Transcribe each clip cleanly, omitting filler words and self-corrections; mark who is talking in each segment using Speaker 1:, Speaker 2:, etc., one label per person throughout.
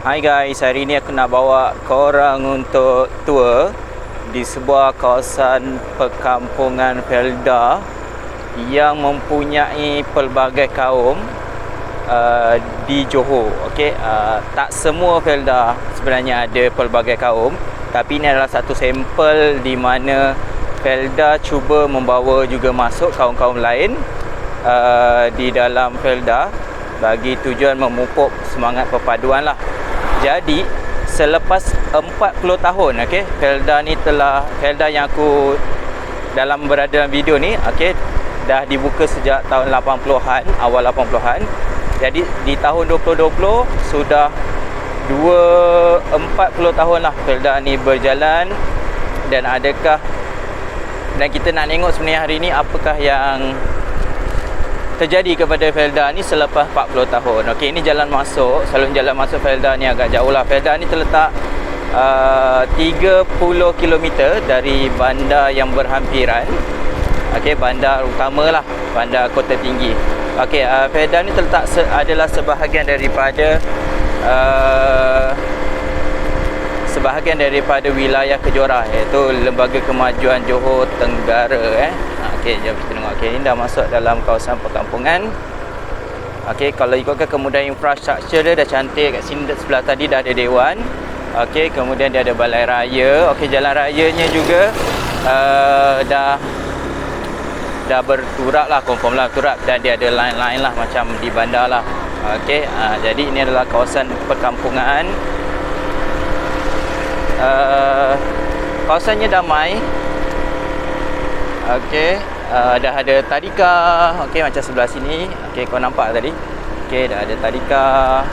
Speaker 1: Hai guys, hari ni aku nak bawa korang untuk tour di sebuah kawasan perkampungan Felda yang mempunyai pelbagai kaum di Johor. Okey, tak semua Felda sebenarnya ada pelbagai kaum, tapi ini adalah satu sampel di mana Felda cuba membawa juga masuk kaum-kaum lain di dalam Felda bagi tujuan memupuk semangat perpaduan lah. Jadi selepas 40 tahun, okey, Felda yang aku dalam berada dalam video ni, okey, dah dibuka sejak tahun 80-an, awal 80-an. Jadi di tahun 2020 sudah 40 tahun lah Felda ni berjalan. Dan kita nak tengok sebenarnya hari ni apakah yang terjadi kepada Felda ni selepas 40 tahun. Okey, ini jalan masuk. Salon jalan masuk Felda ni agak jauh lah. Felda ni terletak 30 km dari bandar yang berhampiran. Okey, bandar utama lah, bandar Kota Tinggi. Okey, Felda ni terletak adalah sebahagian daripada wilayah Kejorah, iaitu Lembaga Kemajuan Johor Tenggara. Okey, jom kita tengok. Okey, ini dah masuk dalam kawasan perkampungan. Okey, kalau ikutkan kemudahan infrastruktur dia dah cantik. Kat sini sebelah tadi dah ada dewan. Okey, kemudian dia ada balai raya. Okey, jalan rayanya juga dah berturap lah, confirm lah turap, dan dia ada line-line lah macam di bandar lah. Okey, jadi ini adalah kawasan perkampungan. Kawasannya damai. Okey, dah ada tadika. Okey, macam sebelah sini. Okey, kau nampak tadi. Okey, dah ada tadika.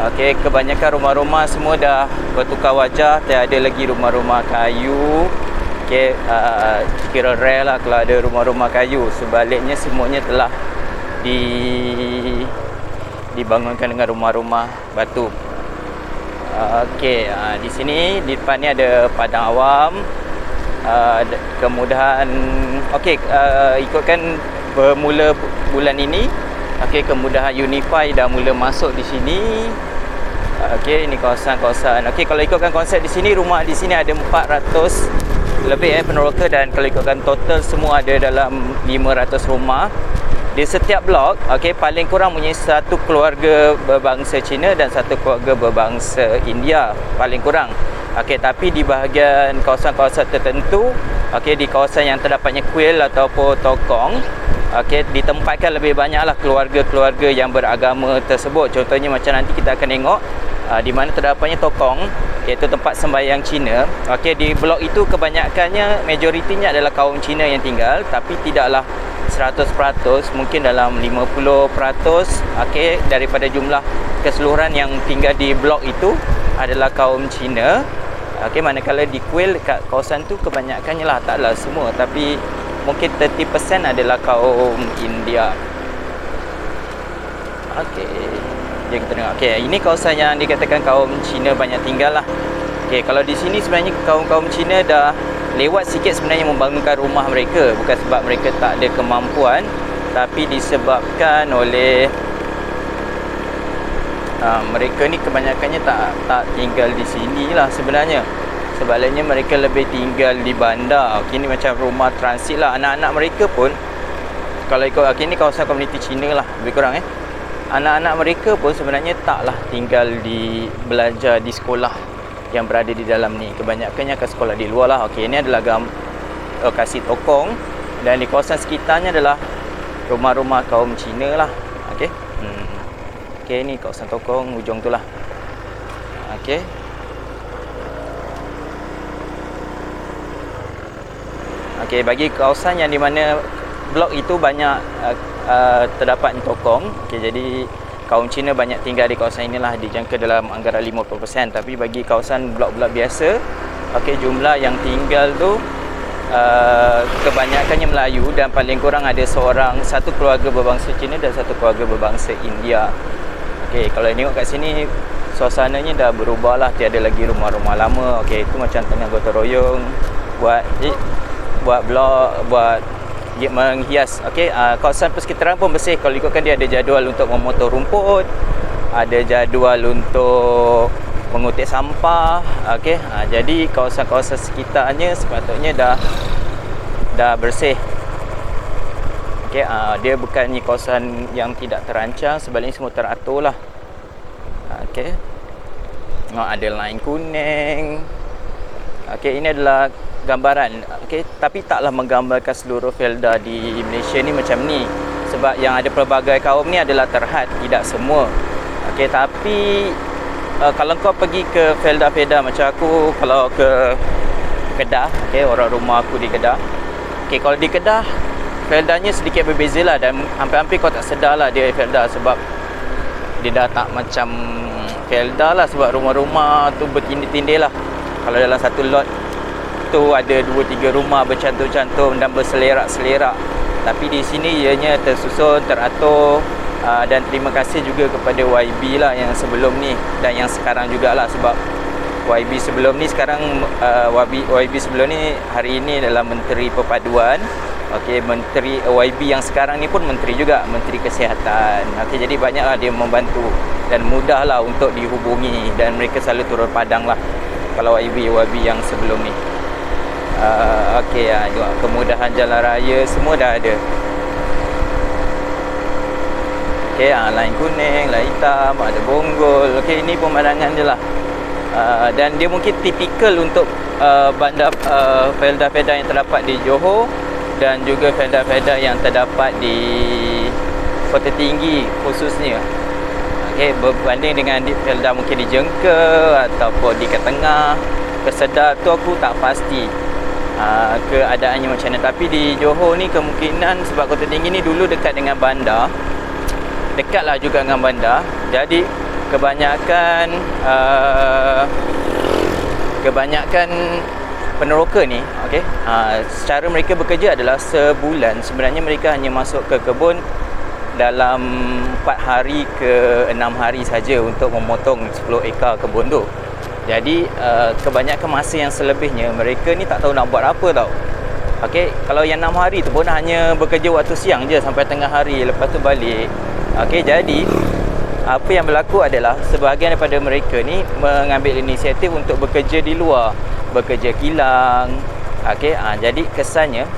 Speaker 1: Okey, kebanyakan rumah-rumah semua dah bertukar wajah. Tiada lagi rumah-rumah kayu. Okey, kira rare lah kalau ada rumah-rumah kayu. Sebaliknya semuanya telah dibangunkan dengan rumah-rumah batu. Okey, di sini di depan ni ada padang awam. Kemudahan, okey, ikutkan bermula bulan ini, okey, kemudahan Unify dah mula masuk di sini. Okey, ini kawasan-kawasan. Okey, kalau ikutkan konsep di sini, rumah di sini ada 400 lebih peneroka, dan kalau ikutkan total semua ada dalam 500 rumah. Di setiap blok, okey, paling kurang punya satu keluarga berbangsa Cina dan satu keluarga berbangsa India, paling kurang. Okey, tapi di bahagian kawasan-kawasan tertentu, okey, di kawasan yang terdapatnya kuil ataupun tokong, okey, ditempatkan lebih banyaklah keluarga-keluarga yang beragama tersebut. Contohnya macam nanti kita akan tengok di mana terdapatnya tokong, iaitu tempat sembahyang Cina. Okey, di blok itu kebanyakannya, majoritinya adalah kaum Cina yang tinggal, tapi tidaklah 100%, mungkin dalam 50%, okey, daripada jumlah keseluruhan yang tinggal di blok itu adalah kaum Cina. Okey, manakala di kuil kat kawasan tu kebanyakannya lah, taklah semua, tapi mungkin 30% adalah kaum India. Okey, jom kita tengok. Okey, ini kawasan yang dikatakan kaum Cina banyak tinggal lah. Okey, kalau di sini sebenarnya kaum-kaum Cina dah lewat sikit sebenarnya membangunkan rumah mereka, bukan sebab mereka tak ada kemampuan, tapi disebabkan oleh mereka ni kebanyakannya tak tinggal di sini lah sebenarnya. Sebaliknya mereka lebih tinggal di bandar. Okey, ni macam rumah transit lah. Anak-anak mereka pun, kalau ikut, okey, ni kawasan komuniti Cina lah lebih kurang. Anak-anak mereka pun sebenarnya taklah tinggal belajar di sekolah yang berada di dalam ni. Kebanyakannya akan sekolah di luar lah. Okey, ini adalah lokasi tokong, dan di kawasan sekitarnya adalah rumah-rumah kaum Cina lah. Okey. Okey, ni kawasan tokong hujung tu lah. Okey. Okey, bagi kawasan yang di mana blok itu banyak terdapat tokong. Okey, jadi kaum Cina banyak tinggal di kawasan inilah, dijangka dalam anggaran 50%. Tapi bagi kawasan blok-blok biasa, okey, jumlah yang tinggal tu kebanyakannya Melayu, dan paling kurang ada satu keluarga berbangsa Cina dan satu keluarga berbangsa India. Okey, kalau tengok kat sini suasananya dah berubah lah, tiada lagi rumah-rumah lama. Okey, itu macam tengah gotong royong buat blok, buat menghias. Okey, kawasan persekitaran pun bersih. Kalau ikutkan dia ada jadual untuk memotong rumput. ada jadual untuk mengutip sampah. Okey, jadi kawasan-kawasan sekitarnya sepatutnya dah bersih. Okey, dia bukannya kawasan yang tidak terancang, sebaliknya semua teratur lah. Okey, ada line kuning. Okey, ini adalah gambaran. Okey, tapi taklah menggambarkan seluruh felda di Malaysia ni macam ni, sebab yang ada pelbagai kaum ni adalah terhad, tidak semua. Okey, tapi kalau kau pergi ke felda-felda macam aku, kalau ke Kedah, okey, orang rumah aku di Kedah. Okey, kalau di Kedah feldanya sedikit berbeza lah, dan hampir-hampir kau tak sedar lah dia felda, sebab dia dah tak macam felda lah, sebab rumah-rumah tu bertindih-tindih lah. Kalau dalam satu lot tu ada 2-3 rumah bercantum-cantum dan berselerak-selerak. Tapi di sini ianya tersusun, teratur. Dan terima kasih juga kepada YB lah yang sebelum ni dan yang sekarang jugalah, sebab YB sebelum ni sekarang YB sebelum ni hari ini adalah Menteri Perpaduan. Okey, Menteri YB yang sekarang ni pun menteri juga, Menteri Kesihatan. Okey, jadi banyaklah dia membantu dan mudahlah untuk dihubungi, dan mereka selalu turun padang lah kalau YB yang sebelum ni. Okey, kemudahan jalan raya semua dah ada. Okey, line kuning, line hitam, ada bonggol. Okey, ini pemandangan je lah. Dan dia mungkin tipikal untuk bandar felda-felda yang terdapat di Johor dan juga felda-felda yang terdapat di Kota Tinggi khususnya. Okey, berbanding dengan di felda mungkin di Jengke ataupun di Ketengah, Kesedar tu aku tak pasti keadaannya macam mana. Tapi di Johor ni kemungkinan sebab Kota Tinggi ni dulu dekat dengan bandar, dekatlah juga dengan bandar, jadi kebanyakan peneroka ni, okey, secara mereka bekerja adalah sebulan. Sebenarnya mereka hanya masuk ke kebun dalam 4 hari ke 6 hari saja untuk memotong 10 ekar kebun tu. Jadi kebanyakan masa yang selebihnya mereka ni tak tahu nak buat apa tau. Okey, kalau yang 6 hari tu pun hanya bekerja waktu siang je sampai tengah hari, lepas tu balik. Okey, jadi apa yang berlaku adalah sebahagian daripada mereka ni mengambil inisiatif untuk bekerja di luar, bekerja kilang. Okey, jadi kesannya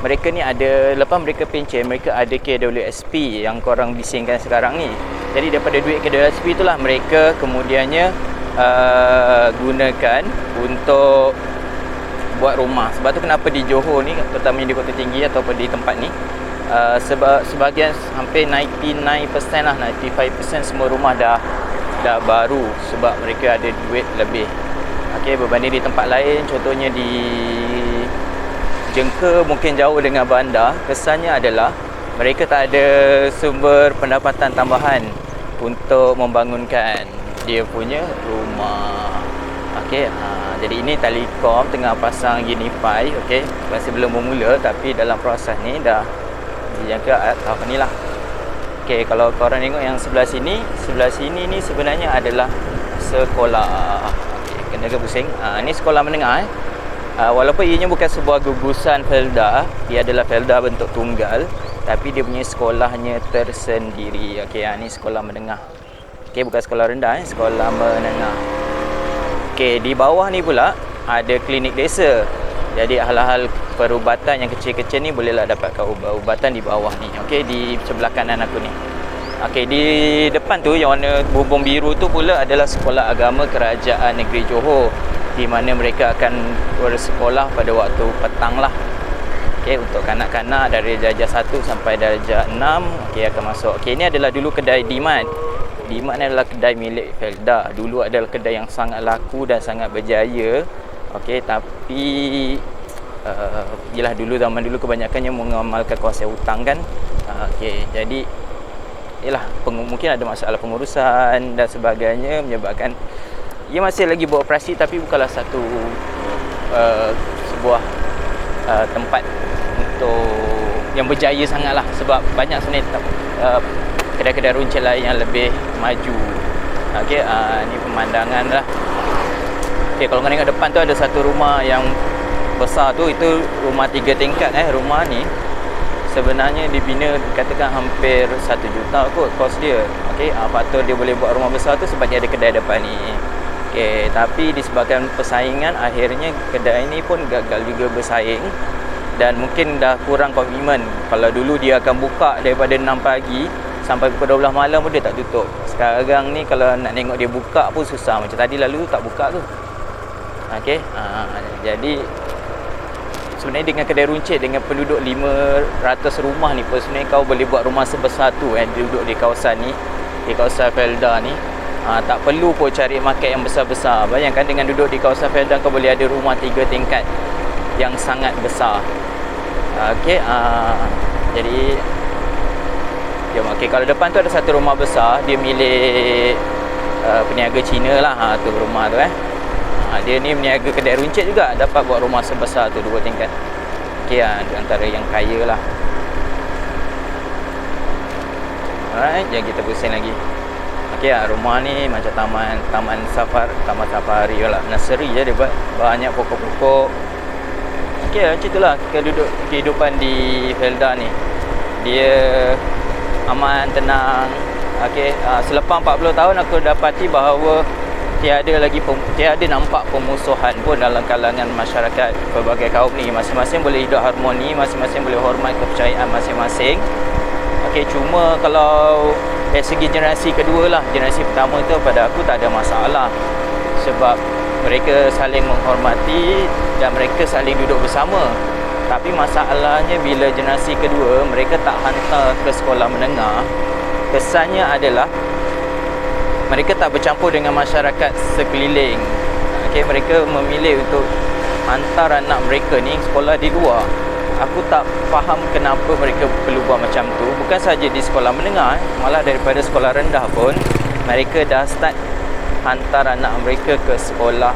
Speaker 1: mereka ni ada, lepas mereka pencen, mereka ada KWSP yang korang bisingkan sekarang ni. Jadi daripada duit KWSP itulah mereka kemudiannya gunakan untuk buat rumah. Sebab tu kenapa di Johor ni, terutamanya di Kota Tinggi ataupun di tempat ni, sebahagian hampir 99% lah, 95% semua rumah dah baru, sebab mereka ada duit lebih. Okey, berbanding di tempat lain, contohnya di Jengke mungkin jauh dengan bandar, kesannya adalah mereka tak ada sumber pendapatan tambahan untuk membangunkan dia punya rumah. Okey, jadi ini Telekom tengah pasang Unify. Okey, masih belum bermula tapi dalam proses ni dah dijangka tahun ni lah. Okey, kalau korang tengok yang sebelah sini ni sebenarnya adalah sekolah. Okey, kena ke pusing. Ni sekolah menengah walaupun ianya bukan sebuah gugusan felda, dia adalah felda bentuk tunggal, tapi dia punya sekolahnya tersendiri. Okey, ni sekolah menengah. Okey, bukan sekolah rendah, sekolah menengah. Okey, di bawah ni pula ada klinik desa. Jadi hal-hal perubatan yang kecil-kecil ni bolehlah dapatkan ubatan di bawah ni. Okey, di sebelah kanan aku ni. Okey, di depan tu yang warna bumbung biru tu pula adalah Sekolah Agama Kerajaan Negeri Johor, di mana mereka akan bersekolah pada waktu petang lah. Okey, untuk kanak-kanak dari darjah 1 sampai darjah 6, okey, akan masuk. Okey, ini adalah dulu kedai Dimat. Dimat ni adalah kedai milik Felda. Dulu adalah kedai yang sangat laku dan sangat berjaya. Okey, tapi yelah, zaman dulu kebanyakannya mengamalkan kuasa hutang kan. Okey, jadi yelah, mungkin ada masalah pengurusan dan sebagainya menyebabkan ia masih lagi beroperasi, tapi bukanlah satu sebuah tempat untuk yang berjaya sangatlah, sebab banyak sebenarnya kedai-kedai runcit lain yang lebih maju. Okey, ni pemandangan lah. Okey, kalau korang tengok depan tu ada satu rumah yang besar tu, itu rumah 3 tingkat. Rumah ni sebenarnya dibina katakan hampir 1 juta kot kos dia. Okey, faktor dia boleh buat rumah besar tu sebab dia ada kedai depan ni. Okey, tapi disebabkan persaingan akhirnya kedai ni pun gagal juga bersaing dan mungkin dah kurang komitmen. Kalau dulu dia akan buka daripada 6 pagi sampai pukul 12 malam pun dia tak tutup. Sekarang ni kalau nak tengok dia buka pun susah. Macam tadi lalu tu tak buka tu. Okey, jadi sebenarnya dengan kedai runcit dengan penduduk 500 rumah ni pun sebenarnya kau boleh buat rumah sebesar tu duduk di kawasan ni, di kawasan Felda ni. Tak perlu pun cari market yang besar-besar. Bayangkan dengan duduk di kawasan Felda kau boleh ada rumah 3 tingkat yang sangat besar. Okey, jadi okey, kalau depan tu ada satu rumah besar, dia milik peniaga Cina lah, tu rumah tu dia ni meniaga kedai runcit juga, dapat buat rumah sebesar tu 2 tingkat. Okey, antara yang kaya lah. Alright, jangan kita pusing lagi. Okey, rumah ni macam taman safari lah, nursery je dia buat, banyak pokok-pokok. Okey, macam itulah kehidupan di Felda ni. Dia aman, tenang. Okey, selepas 40 tahun aku dapati bahawa tiada nampak pemusuhan pun dalam kalangan masyarakat pelbagai kaum ni. Masing-masing boleh hidup harmoni, masing-masing boleh hormat kepercayaan masing-masing. Okey, cuma kalau dari segi generasi kedua lah, generasi pertama tu pada aku tak ada masalah sebab mereka saling menghormati dan mereka saling duduk bersama. Tapi masalahnya bila generasi kedua mereka tak hantar ke sekolah menengah, kesannya adalah mereka tak bercampur dengan masyarakat sekeliling. Okey, mereka memilih untuk hantar anak mereka ni sekolah di luar. Aku tak faham kenapa mereka perlu buat macam tu. Bukan saja di sekolah menengah, malah daripada sekolah rendah pun mereka dah start hantar anak mereka ke sekolah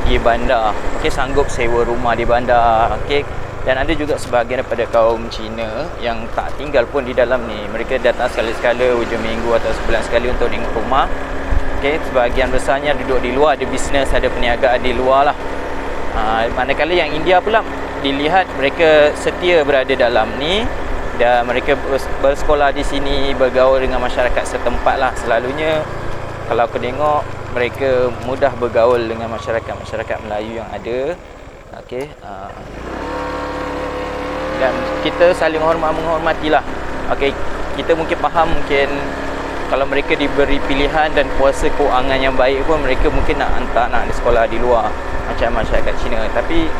Speaker 1: di bandar. Okey, sanggup sewa rumah di bandar. Okey, dan ada juga sebahagian daripada kaum Cina yang tak tinggal pun di dalam ni. Mereka datang sekali-sekala hujung minggu atau sebulan sekali untuk tengok rumah. Okey, sebahagian besarnya duduk di luar, ada bisnes, ada perniagaan di luar lah. Manakala yang India pula dilihat mereka setia berada dalam ni dan mereka bersekolah di sini, bergaul dengan masyarakat setempat lah. Selalunya kalau aku tengok mereka mudah bergaul dengan masyarakat Melayu yang ada. Okey, dan kita saling menghormatilah. Okey, kita mungkin faham, mungkin kalau mereka diberi pilihan dan kuasa kewangan yang baik pun mereka mungkin nak hantar anak di sekolah di luar macam masyarakat Cina. Tapi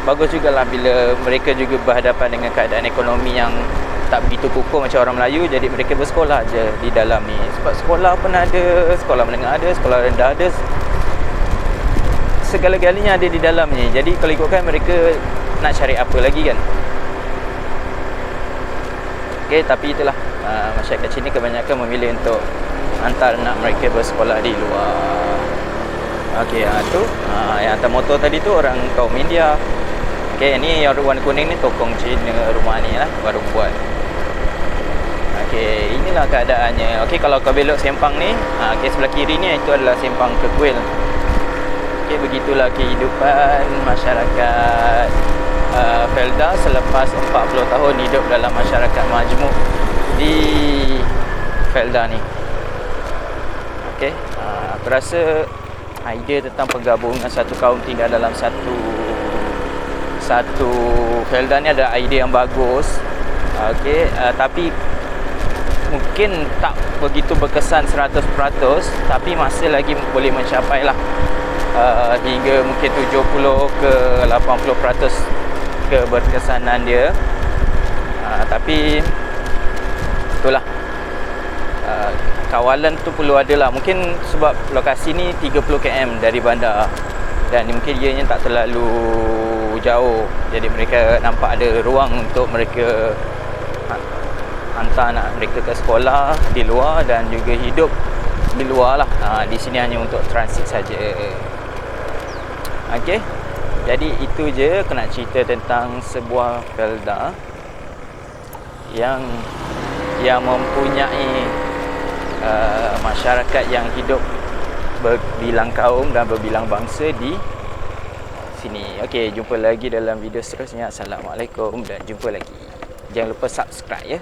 Speaker 1: bagus jugalah bila mereka juga berhadapan dengan keadaan ekonomi yang tak begitu kukuh macam orang Melayu, jadi mereka bersekolah je di dalam ni. Sebab sekolah pun ada, sekolah menengah ada, sekolah rendah ada, segala-galanya ada di dalam ni. Jadi kalau ikutkan mereka nak cari apa lagi kan. Okey, tapi itulah masyarakat Cina kebanyakan memilih untuk hantar anak mereka bersekolah di luar. Okey, tu yang hantar motor tadi tu orang kaum India. Okey, ni yang warna kuning ni tokong Cina rumah ni lah, baru buat. Okey, inilah keadaannya. Okey, kalau kau belok sempang ni, okey, sebelah kiri ni itu adalah sempang Kekuil. Okey, begitulah kehidupan masyarakat Felda selepas 40 tahun hidup dalam masyarakat majmuk di Felda ni. Okey, aku rasa idea tentang penggabungan satu kaum tinggal dalam satu Felda ni ada idea yang bagus. Okey, tapi mungkin tak begitu berkesan 100%, tapi masih lagi boleh mencapai lah hingga mungkin 70 ke 80% keberkesanan dia. Tapi itulah, kawalan tu perlu ada lah. Mungkin sebab lokasi ni 30 km dari bandar dan mungkin ianya tak terlalu jauh, jadi mereka nampak ada ruang untuk mereka hantar anak mereka ke sekolah di luar dan juga hidup di luar lah. Di sini hanya untuk transit saja. Okey, jadi itu je aku nak cerita tentang sebuah Felda yang mempunyai masyarakat yang hidup berbilang kaum dan berbilang bangsa di sini. Okey, jumpa lagi dalam video seterusnya. Assalamualaikum dan jumpa lagi. Jangan lupa subscribe ya.